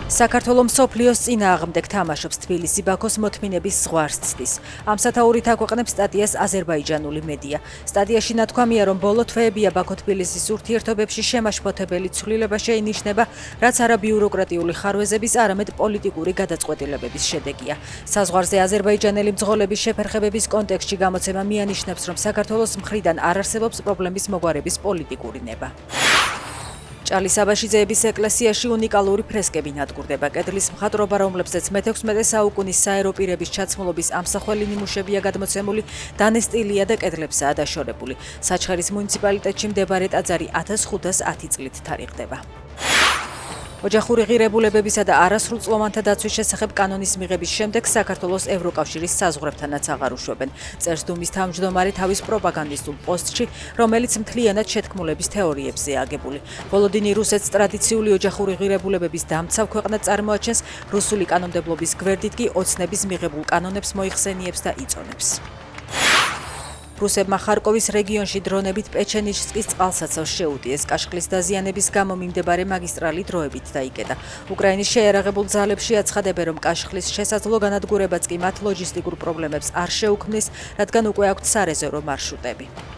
საქართველოს მსოფლიოს წინააღმდეგ თამაშობს თბილისი ბაქოს მოთმინების ზღვარს ცდის. ამ სათაურით აქვეყნებს სტატიას აზერბაიჯანული მედია. სტატიაში ნათქვამია, რომ ბოლო თვეებია ბაქო-თბილისის ურთიერთობებში შემაშფოთებელი ცვლილება შეინიშნება, რაც არა ბიუროკრატიული ხარვეზების, არამედ პოლიტიკური გადაწყვეტილებების შედეგია. საზღვარზე აზერბაიჯანელი მძღოლების შეფერხებების კონტექსტში გამოცემა მიანიშნებს, რომ საქართველოს მხრიდან არ არსებობს პრობლემის მოგვარების პოლიტიკური ნება. ჭალის აბაშიძეების ეკლესიაში უნიკალური ფრესკები ნადგურდება. კედლის მხატვრობა, რომლებზეც მე-16 საუკუნის საერო პირების ჩაცმულობის ამსახველი ნიმუშებია გადმოცემული, დანესტილია და კედლებსაა დაშორებული. საჩხერის მუნიციპალიტეტში მდებარე ტაძარი 1510 წლით თარიღდება. ოჯახური ღირებულებებისა და არასრულწლოვანთა დაცვის შესახებ კანონის მიღების შემდეგ საქართველოს ევროკავშირის საზღვრებთანაც აღარ უშვებენ. წერს დუმის თავმჯდომარე თავის პროპაგანდისტულ პოსტში, რომელიც მთლიანად შეთქმულების თეორიებზეა აგებული. ვოლოდინი რუსეთს ტრადიციული ოჯახური ღირებულებების დამცავ ქვეყნად წარმოაჩენს, რუსული კანონმდებლობის გვერდით კი ოცნების მიღებულ კანონებს მოიხსენიებს და იწონებს. რუსებმა ხარკოვის რეგიონში დრონებით პეჩენიჩსკის წყალსაცავს შეუტიეს. კაშხლის დაზიანების გამო მიმდებარე მაგისტრალი დროებით დაიკეტა. უკრაინის შეიარაღებულ ძალებში აცხადებენ, რომ კაშხლის შესაძლო განადგურებაც კი მათ ლოჯისტიკურ პრობლემებს არ შეუქმნის, რადგან უკვე აქვთ სარეზერვო მარშრუტები.